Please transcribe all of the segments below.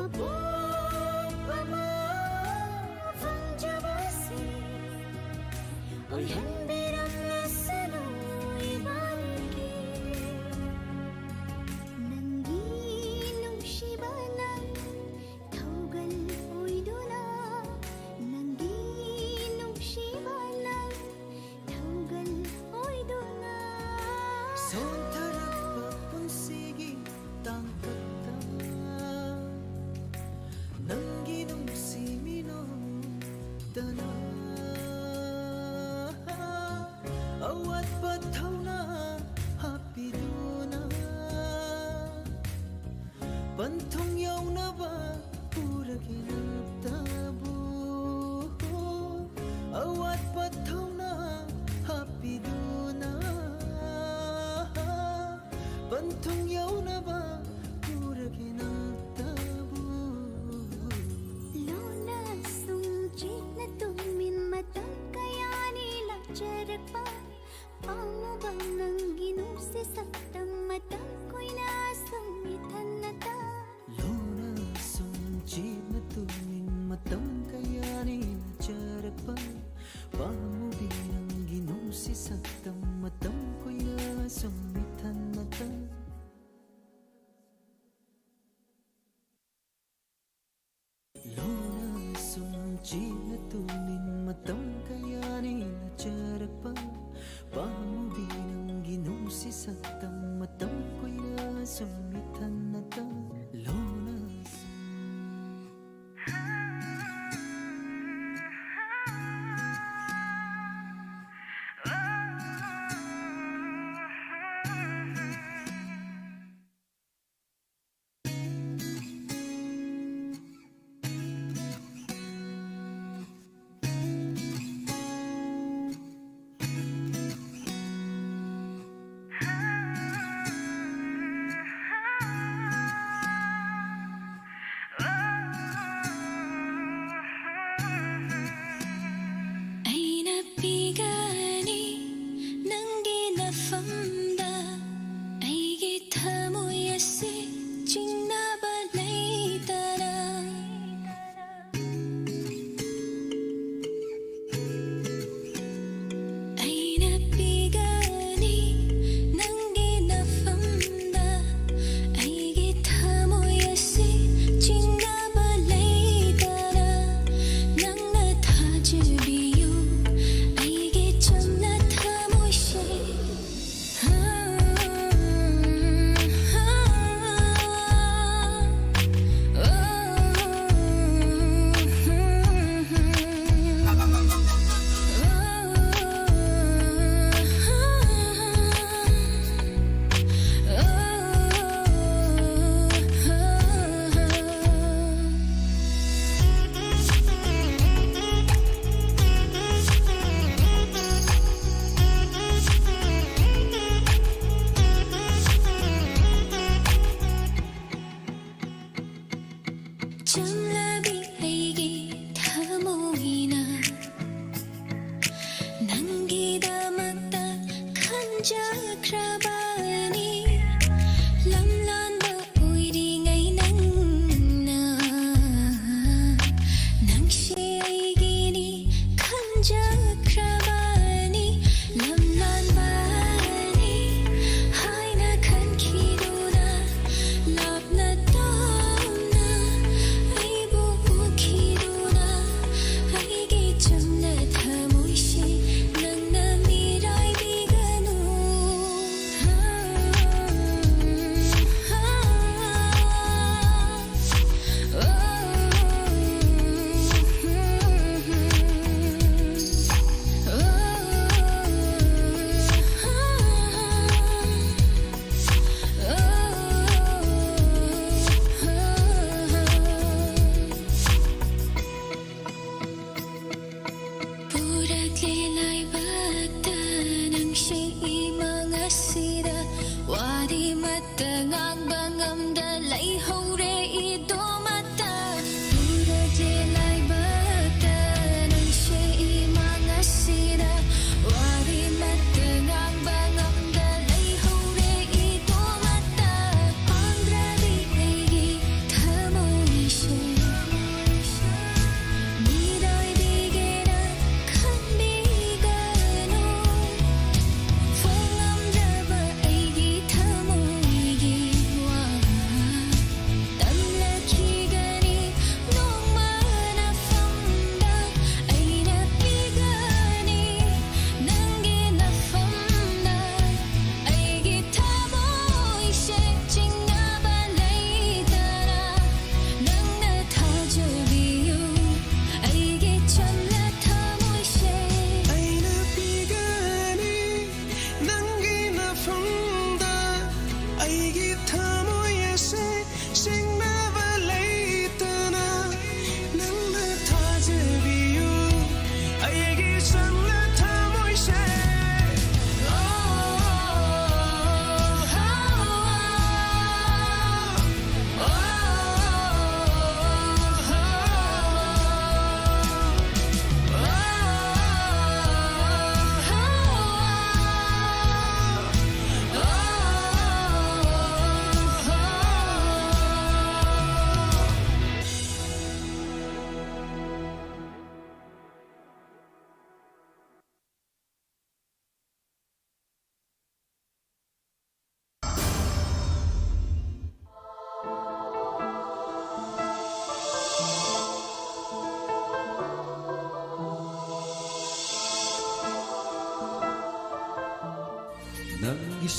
Mabuo ama Fang jabasi Oy hanbiram nasano ibariki Nangi nungsibalang Taugal oiduna Nangi nungsibalang Taugal oiduna Sontarapa punsigi tangkata Nangi nungsimino dana Awat pathauna hapiduna Panthong yaunaba puraginagtabu Awat pathauna hapiduna Panthong yaunaba puraginagtabu Lona sungjit na tumin matang kayani lakcharakpa Pamubang nang ginusi saktam matang ko'y nasamitan na ta Lona sungjit na tuwing matang kayani na charapa Pamubinang ginusi saktam matang ko'y nasamitan na ta Lona sungjit na tuwing matang kayani na charapa Pamubinang ginusi saktam matang ko'y nasamitan na ta Lona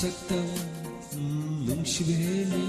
ꯁꯛꯇꯝ ꯅꯨꯡꯁꯤꯕ ꯍꯦꯜꯂꯤ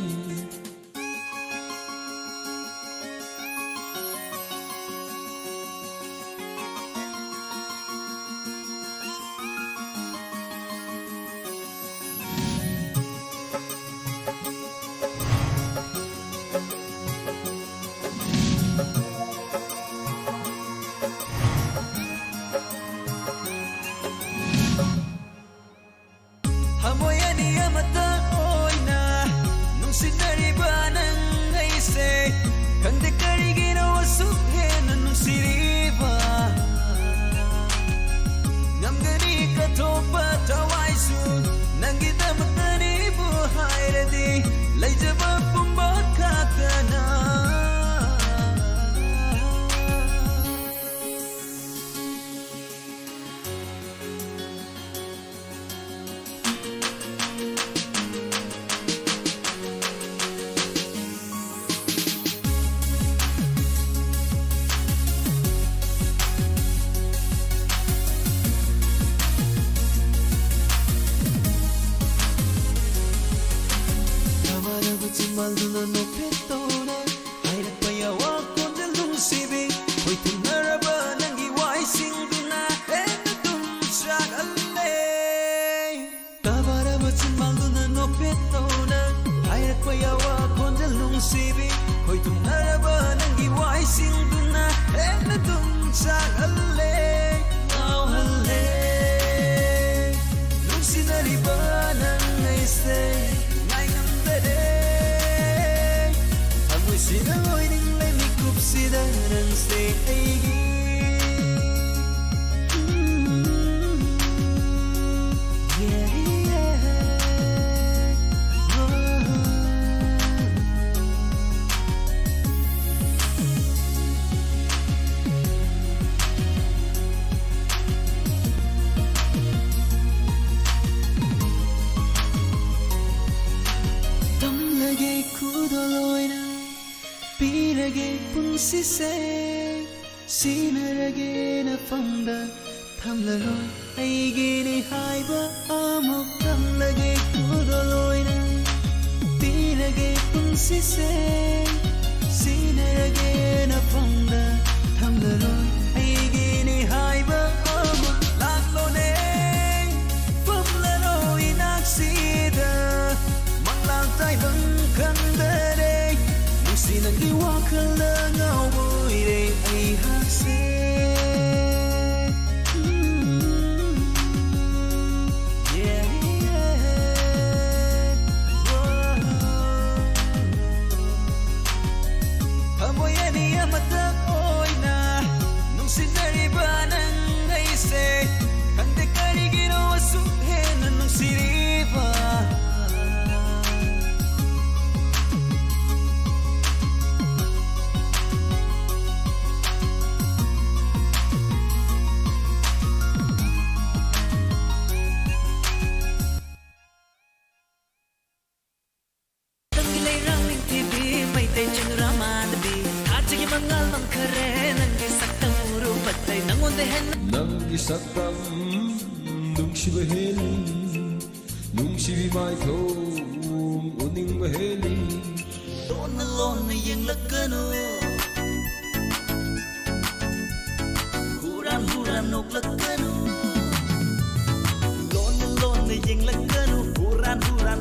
Sinarage na fangda thamlaroi aigini haiba amuk thamlage kudoloina pirage punsise sinarage na fangda thamlaroi aigini haiba amuk laklone pamlaroi naksida maklang tai bang khandare nusinagi wakhala ngawboire ai hakse Nangi saktam nungsiba heli nungsibi mai thom uningba heli lona lona yenglakanu huran huran noklakanu lona lona yenglakanu huran huran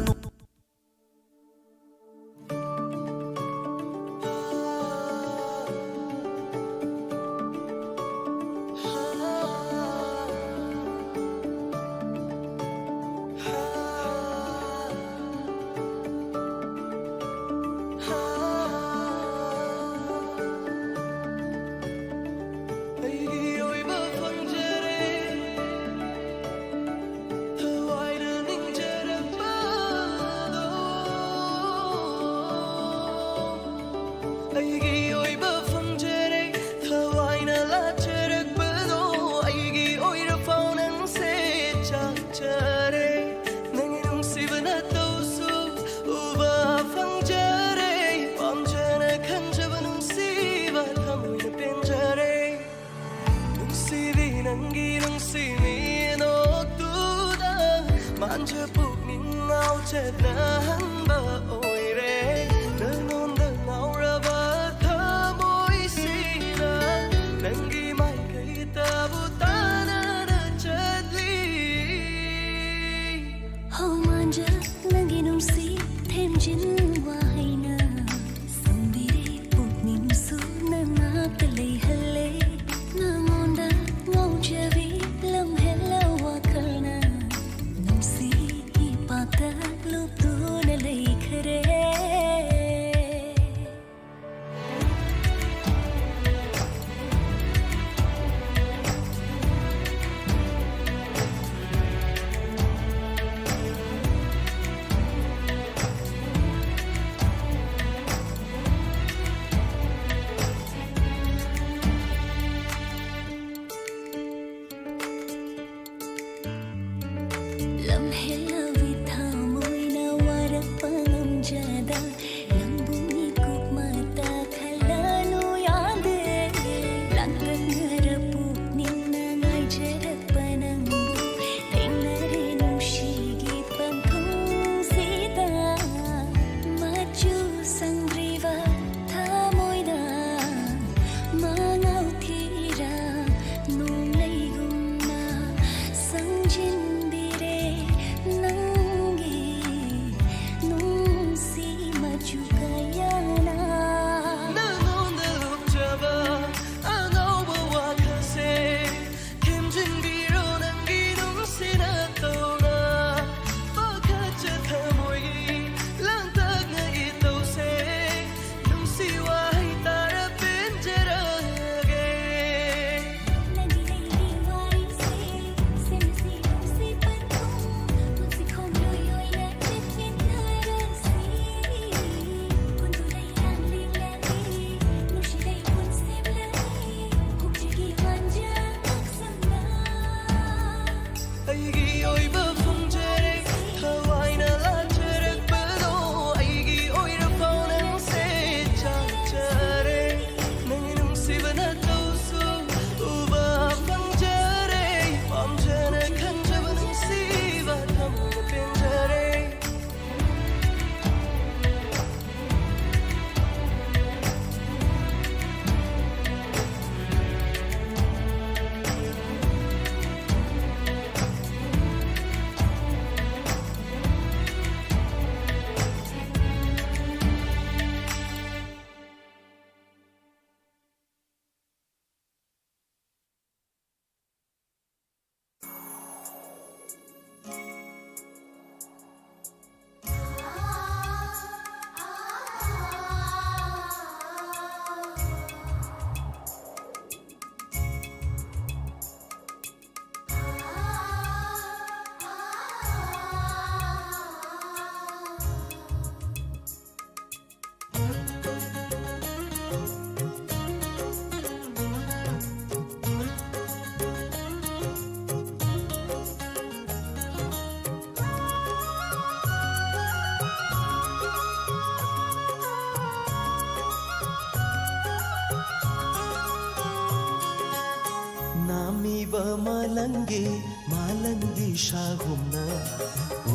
malangi malangi shagumna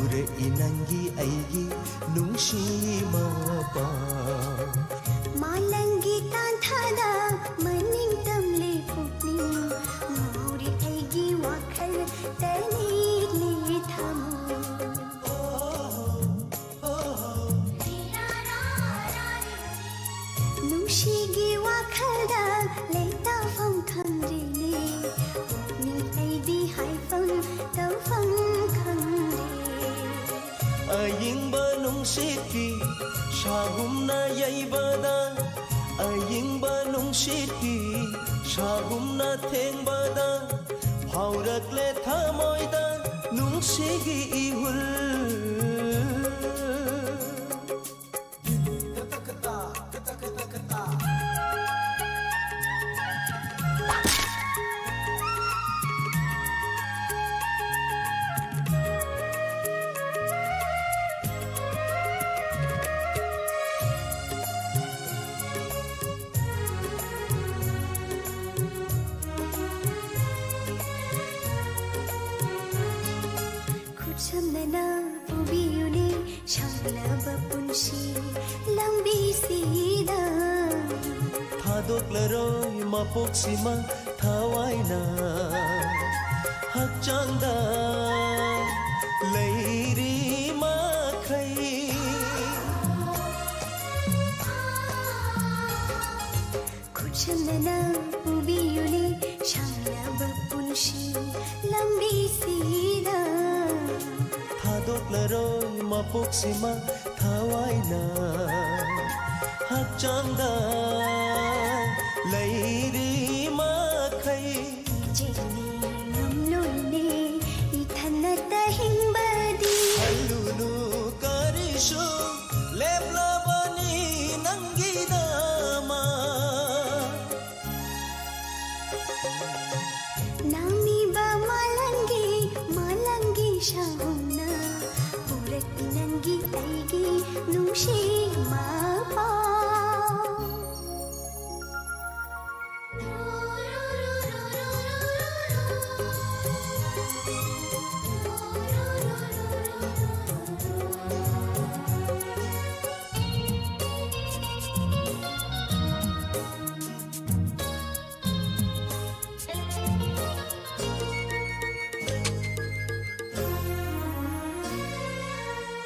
ure inangi aigi nungshi mapa malangi tanthada maning tamle pukni mauri aigi wakhal tani ni thamu nungshigi wakhalda leita phong khamri ne pukni aidi haifam tau phong khamri ayingba nungshiki shagumna yaibada ayingba nungshiki shagumna thengbada phaurakle thamoida nungshigi ihul Chamnana ubiyune shanglaba punshi lambi sida thadoklaroi mapoksima thawaina hakchangda leiri makhai Chamnana ubiyune shanglaba punshi lambi sida thadoklaroi mapoksima thawaina hakchangda leiri makhai jeni ngamloine ithanata hingbadi allunu karishu leplabani nangidama nami ba malangi malangi shahumna purati nangi aigi nungshi ma pa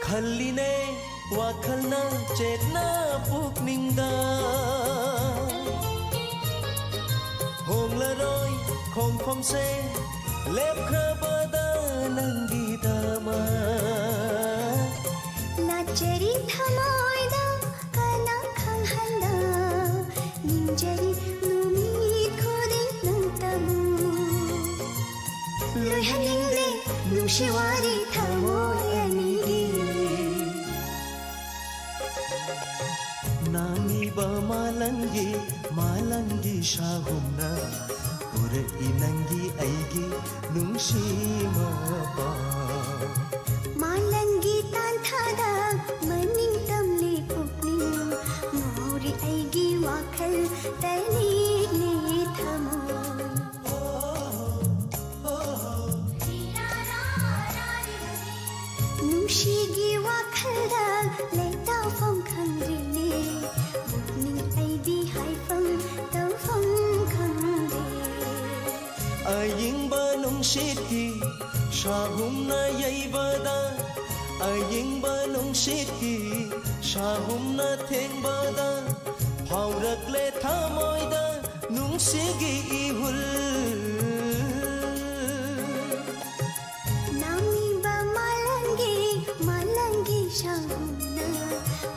khalline wakhalna chetna pukningda honglaroi khomse lepkhabada nangidama nachari thamoida kana khanghalda ninjari numi khodin nantamu loihaningle nungshwari thamoyanigi nami ba malangi malangi shagumna ure inangi aigi nungshi mapa malangi tanthada maning tamle pukni mauri aigi wakhal tani ni thamu nungshigi wakhalda leita phong khamri ne pukni aidi haifam tau phong khamri ayingba nungshiki shagumna yaibada ayingba nungshiki shagumna thengbada phaurakle thamoida nungshigi ihul nami ba malangi malangi shahumna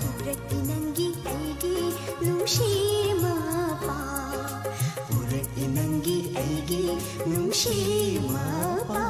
purati nangi aigi nungshi ma pa purati nangi aigi nungshi ma pa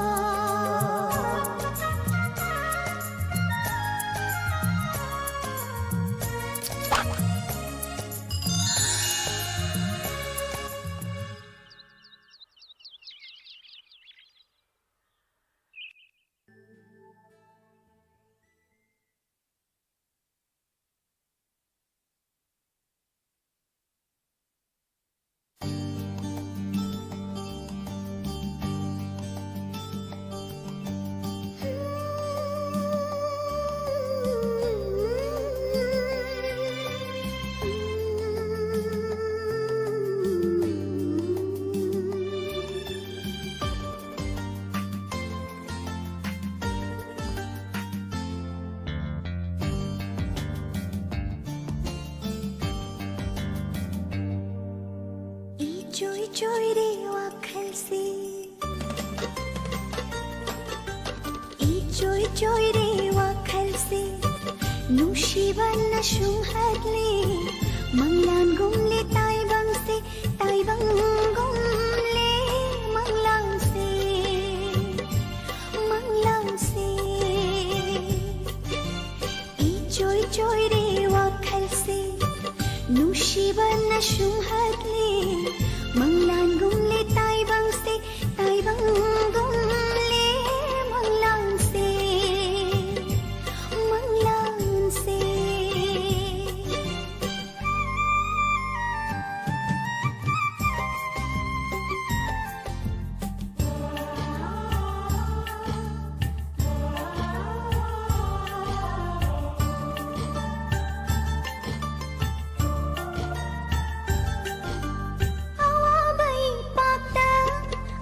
चोई रे वाखल से चोई रे वाखल से नुशिबन शुम हगले मंगलान गुमले ताइबंग से ताइबंग गुमले मंगलान से चोई रे वाखल से नुशिबन शुम हगले मंगलान गुमले ताइबंग से ताइबंग गुमले मंगलान से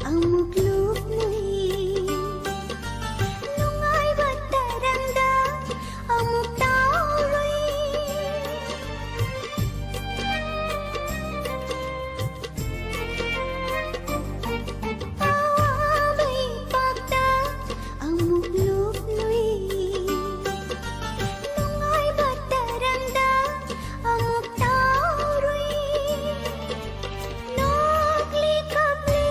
Amuk lup nui nungai bataranda amuk taurui awabai pakta amuk lup nui nungai bataranda amuk taurui nogli kabli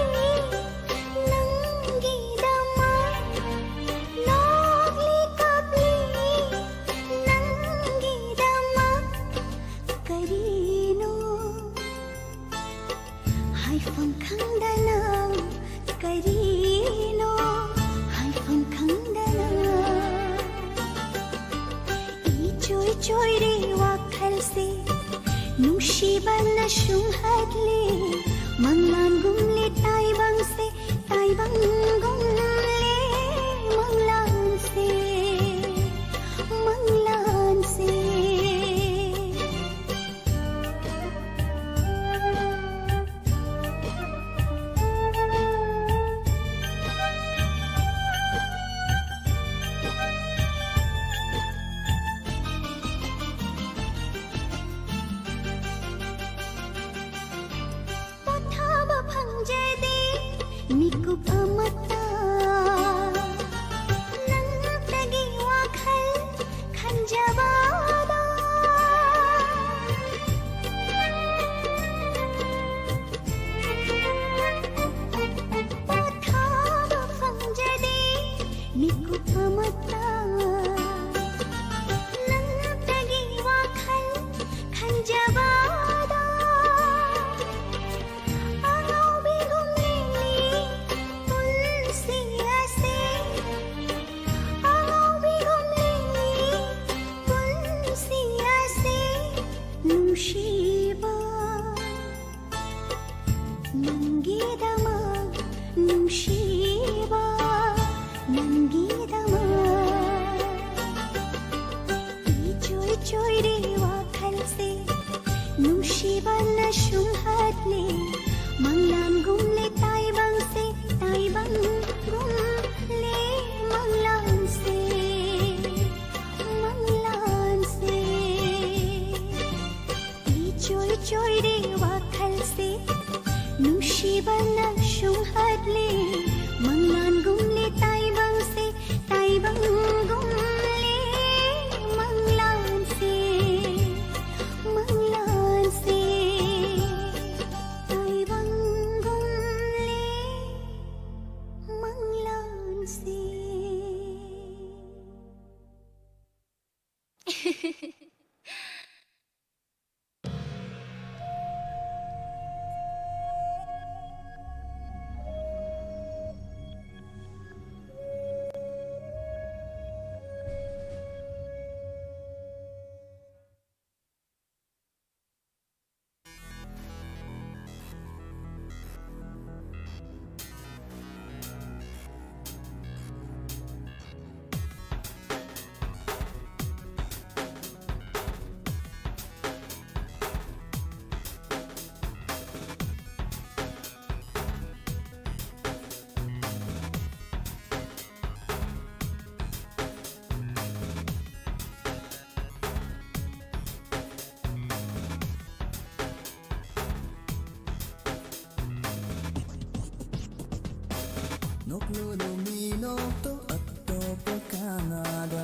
चोई रे वाखल से नुशिबन शुम हगले मंगलान गुमले ताइबंग से ताइबंग गुमले मंगलान से Mikup amata nang tagi wakhal khanjabada pathaba fangjade mikup amata nang tagi wakhal khanjabada Nushiba nangidama Nushiba nangidama चोई रे वाखल से Nushiba nashum hadle Manglan gumle taibang से ताइबंग गुमले मंगलान से चोई रे वाखल से नुशिबन शुम हगले मंगलान गुमले ताइबंग से ताइबंग गुमले मंगलान से ताइबंग गुमले मंगलान से Nokluminokto attopa Canada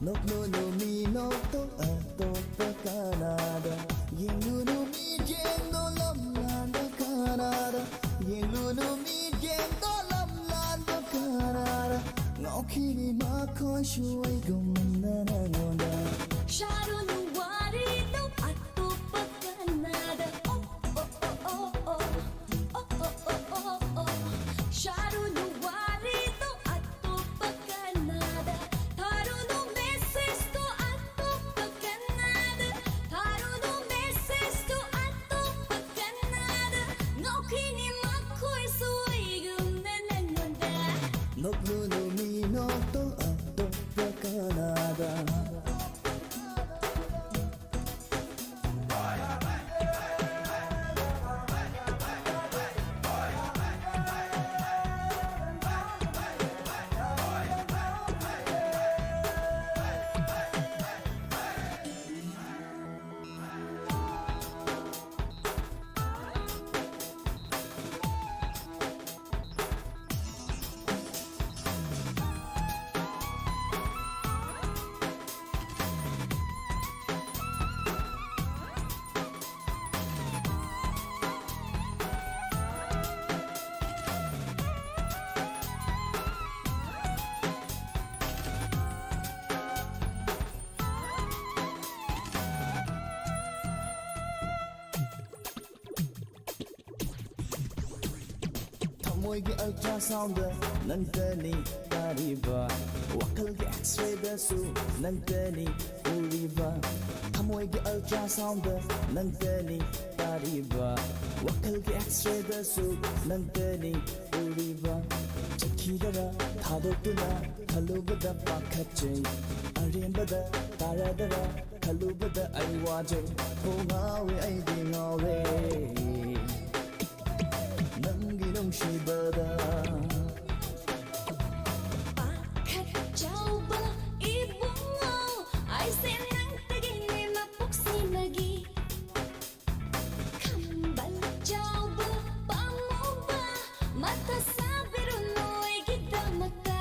Nokluminokto attopa Canada Yenglunumi jengdo lamlanda Canada Yenglunumi jengdo lamlanda Canada Ngokini makoy shuay gumna nangonda Sharon warito attopa Canada Sharon warito attopa Canada Taruno meses to attopa Canada Taruno meses to attopa Canada Ngokini makoy suay gumna nangonda Nokluminokto attopa Canada Moigi ultrasound nantani tariba wakalgi x-ray da su nantani uriba Moigi ultrasound nantani tariba wakalgi x-ray da su nantani uriba Chakidara thadotuna khalubada pakhache arembada taradara khalubada aiwaje hongawe aidi ngawe Nangi nungshibada Pakhatjauba ibungo Aise nang tagine mapuksinagi Kambal jauba pamuba Mata sabirunoy kita mata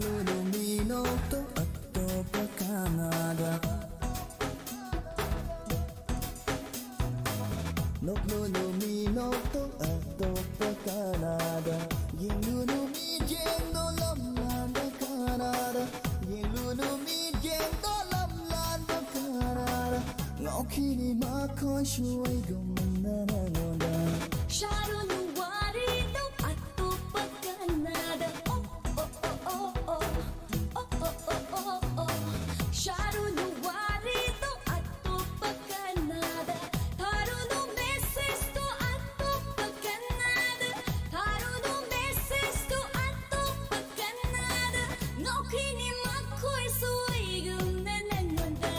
Nokluminokto attopa Canada Nokluminokto attopa Canada Yenglunumi jengdo lamlanda Canada Yenglunumi jengdo lamlanda Canada Ngokini makoy shuay gumna nangonda Sharon warito attopa Canada Sharon warito attopa Canada Taruno meses to attopa Canada Taruno meses to attopa Canada Ngokini makoy suay gumna nangonda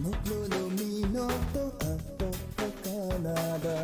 Nokluminokto attopa Canada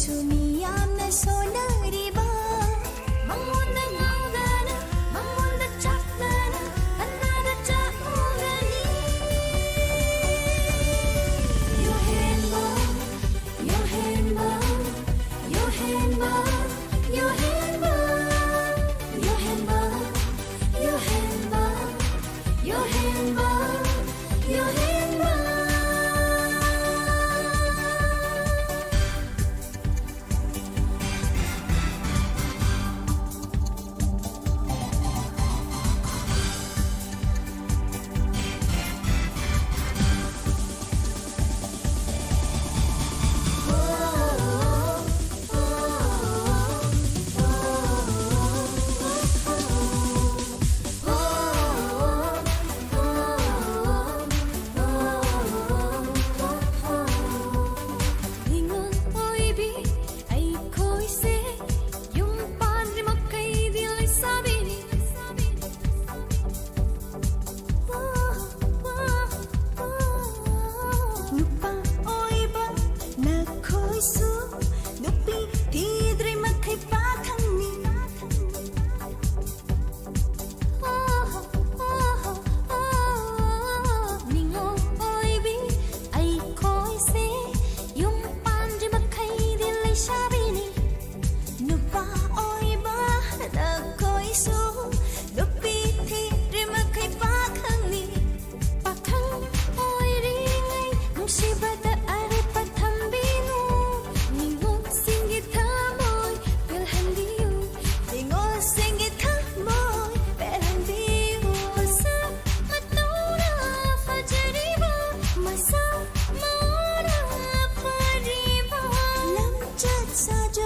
미얌나 소나리바 망몬다 나오가나 망몬다 짝나나 한나다 짜오가니 Your handbag, your handbag, your handbag, your handbag, your handbag, your handbag, your handbag, your handbag. 사줘